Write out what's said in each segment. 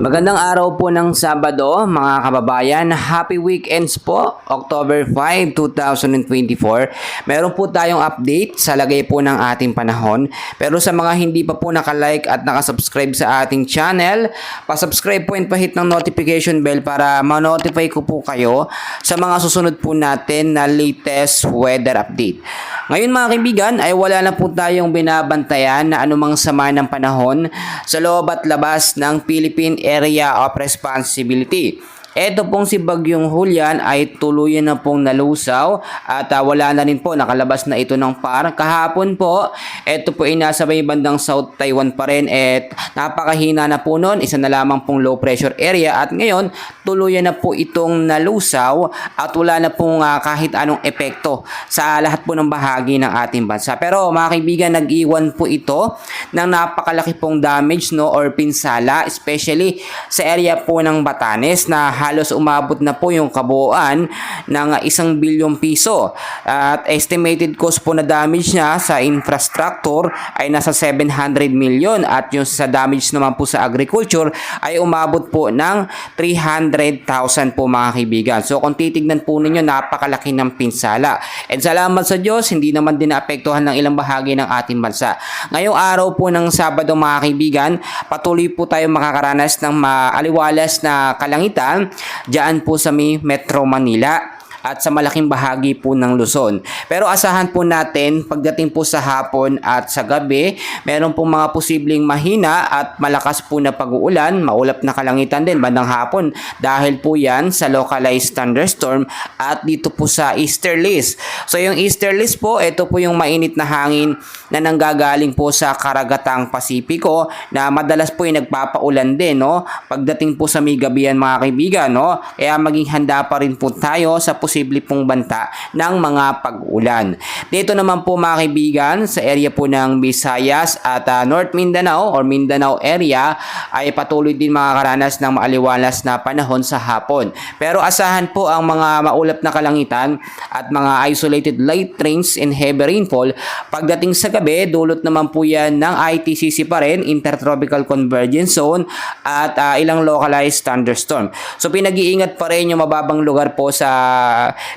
Magandang araw po ng Sabado, mga kababayan. Happy weekends po, October 5, 2024. Meron po tayong update sa lagay po ng ating panahon. Pero sa mga hindi pa po nakalike at nakasubscribe sa ating channel, pasubscribe po and pahit ng notification bell para ma-notify ko po kayo sa mga susunod po natin na latest weather update. Ngayon mga kaibigan ay wala na po tayong binabantayan na anumang sama ng panahon sa loob at labas ng Philippine Area of Responsibility. Ito pong si Bagyong Julian ay tuluyan na pong nalusaw at wala na rin po, nakalabas na ito ng PAR. Kahapon po, ito po ay nasa may bandang South Taiwan pa rin at napakahina na po noon, isa na lamang pong low pressure area at ngayon tuluyan na po itong nalusaw at wala na pong kahit anong epekto sa lahat po ng bahagi ng ating bansa. Pero mga kaibigan, nag-iwan po ito ng napakalaki pong damage or pinsala, especially sa area po ng Batanes na halos umabot na po yung kabuuan ng 1 bilyong piso. At estimated cost po na damage niya sa infrastructure ay nasa 700 million at yung sa damage naman po sa agriculture ay umabot po ng 300,000 po mga kaibigan. So kung titignan po ninyo, napakalaki ng pinsala. And salamat sa Diyos, hindi naman din naapektuhan ng ilang bahagi ng ating bansa. Ngayong araw po ng Sabado mga kaibigan, patuloy po tayo makakaranas ng maaliwalas na kalangitan diyan po sa Metro Manila at sa malaking bahagi po ng Luzon. Pero asahan po natin pagdating po sa hapon at sa gabi, meron pong mga posibleng mahina at malakas po na pag-uulan, maulap na kalangitan din bandang hapon dahil po yan sa localized thunderstorm at dito po sa easterlies. So yung easterlies po, ito po yung mainit na hangin na nanggagaling po sa karagatang Pasipiko na madalas po yung nagpapaulan din, pagdating po sa may gabihan mga kaibigan, Kaya maging handa pa rin po tayo sa posible pong banta ng mga pag-ulan. Dito naman po mga kaibigan, sa area po ng Visayas at North Mindanao or Mindanao area ay patuloy din makakaranas ng maaliwalas na panahon sa hapon. Pero asahan po ang mga maulap na kalangitan at mga isolated light rains and heavy rainfall. Pagdating sa gabi, dulot naman po yan ng ITCC pa rin, Intertropical Convergence Zone at ilang localized thunderstorm. So pinag-iingat pa rin yung mababang lugar po sa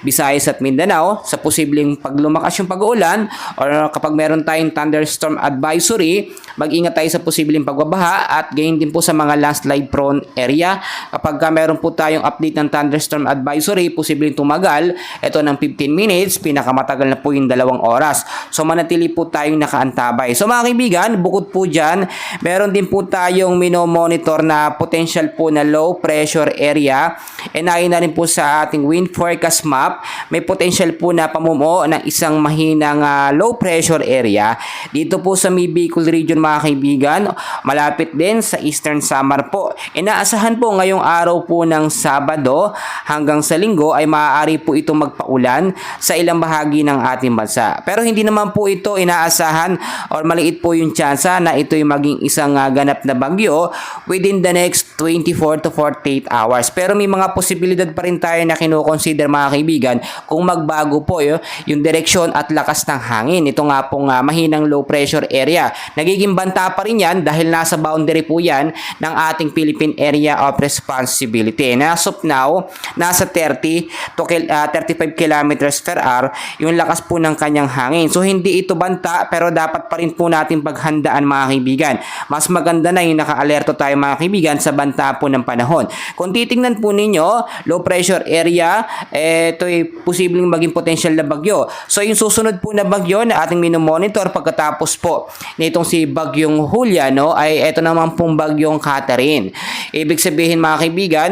Visayas at Mindanao sa posibleng paglumakas yung pag-uulan or kapag meron tayong thunderstorm advisory, mag-ingat tayo sa posibleng pagbabaha at gayon din po sa mga landslide prone area. Kapag meron po tayong update ng thunderstorm advisory, posibleng tumagal ito ng 15 minutes, pinakamatagal na po yung 2 oras. So manatili po tayong nakaantabay. So mga kaibigan, bukod po dyan, meron din po tayong minomonitor na potential po na low pressure area and ayon na rin po sa ating wind forecast map, may potential po na pamumuo ng isang mahinang low pressure area dito po sa Bicol region mga kaibigan, malapit din sa Eastern Samar po. Inaasahan po ngayong araw po ng Sabado hanggang sa Linggo ay maaari po ito magpaulan sa ilang bahagi ng ating bansa. Pero hindi naman po ito inaasahan or maliit po yung tsansa na ito'y maging isang ganap na bagyo within the next 24 to 48 hours. Pero may mga posibilidad pa rin tayo na kinukonsider mga kaibigan kung magbago po yung direksyon at lakas ng hangin. Ito nga pong mahinang low pressure area. Nagiging banta pa rin yan dahil nasa boundary po yan ng ating Philippine Area of Responsibility. As of now, nasa 30 to 35 kilometers per hour yung lakas po ng kanyang hangin. So hindi ito banta pero dapat pa rin po natin paghandaan mga kaibigan. Mas maganda na yung naka-alerto tayo mga kaibigan sa banta po ng panahon. Kung titingnan po ninyo, low pressure area, ito ay posibleng maging potential na bagyo. So yung susunod po na bagyo na ating minomonitor pagkatapos po nitong si Bagyong Julian ay ito naman pong Bagyong Catherine. Ibig sabihin mga kaibigan,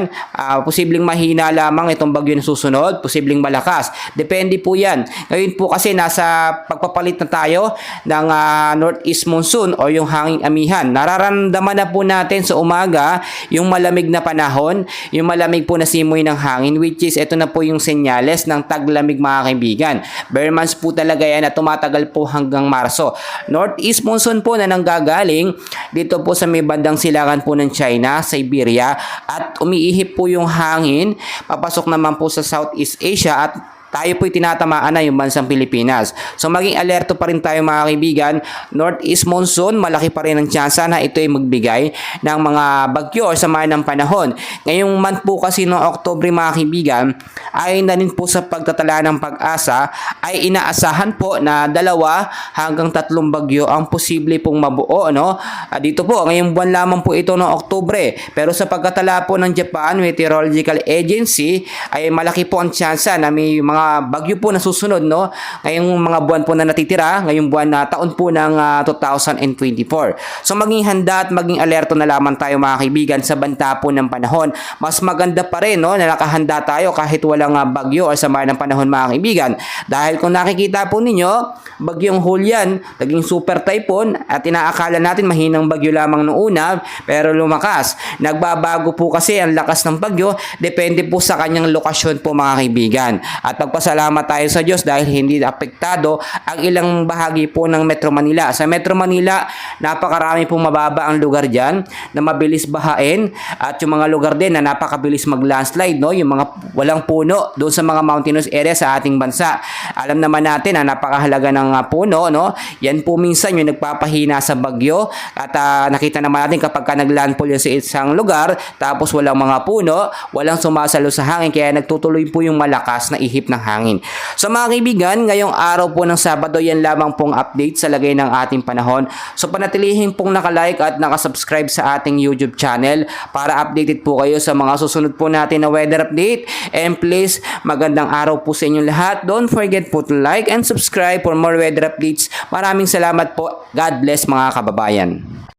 posibleng mahina lamang itong bagyo na susunod, posibleng malakas. Depende po yan. Ngayon po kasi nasa pagpapalit na tayo ng northeast monsoon o yung hanging amihan. Nararamdaman na po natin sa umaga yung malamig na panahon, yung malamig po na simoy ng hangin, which is ito na po yung senyales ng taglamig mga kaibigan. Bare months po talaga yan at tumatagal po hanggang Marso. Northeast monsoon po na nanggagaling dito po sa may bandang silangan po ng China, Siberia at umiihip po yung hangin papasok naman po sa Southeast Asia at tayo po'y tinatamaan na yung bansang Pilipinas. So maging alerto pa rin tayo mga kaibigan. Northeast monsoon, malaki pa rin ang tsansa na ito ay magbigay ng mga bagyo o sama ng panahon. Ngayong month po kasi noong Oktubre mga kaibigan, ayon na rin po sa pagtatala ng Pag-asa, ay inaasahan po na 2 hanggang 3 bagyo ang posible pong mabuo, no? Dito po, ngayong buwan lamang po ito noong Oktubre. Pero sa pagkatala po ng Japan Meteorological Agency, ay malaki po ang tsansa na may mga bagyo po na susunod, no? Ngayong mga buwan po na natitira, ngayong buwan na taon po ng 2024. So maging handa at maging alerto na lamang tayo mga kaibigan sa banta po ng panahon. Mas maganda pa rin, no, na nakahanda tayo kahit walang bagyo o sama ng panahon mga kaibigan. Dahil kung nakikita po ninyo, bagyong Julian, naging super typhoon at inaakala natin mahinang bagyo lamang noong una, pero lumakas. Nagbabago po kasi ang lakas ng bagyo, depende po sa kanyang lokasyon po mga kaibigan. At pagpasalamat tayo sa Diyos dahil hindi apektado ang ilang bahagi po ng Metro Manila. Sa Metro Manila, napakarami pong mababa ang lugar dyan na mabilis bahain at yung mga lugar din na napakabilis mag-landslide, no? Yung mga walang puno doon sa mga mountainous area sa ating bansa. Alam naman natin na napakahalaga ng puno, no? Yan po minsan yung nagpapahina sa bagyo at nakita naman natin kapag naglandfall yun sa isang lugar tapos walang mga puno, walang sumasalo sa hangin kaya nagtutuloy po yung malakas na ihip ng hangin. So mga kaibigan, ngayong araw po ng Sabado, yan lamang pong update sa lagay ng ating panahon. So panatilihin pong nakalike at nakasubscribe sa ating YouTube channel para updated po kayo sa mga susunod po natin na weather update. And please, magandang araw po sa inyong lahat. Don't forget po to like and subscribe for more weather updates. Maraming salamat po. God bless mga kababayan.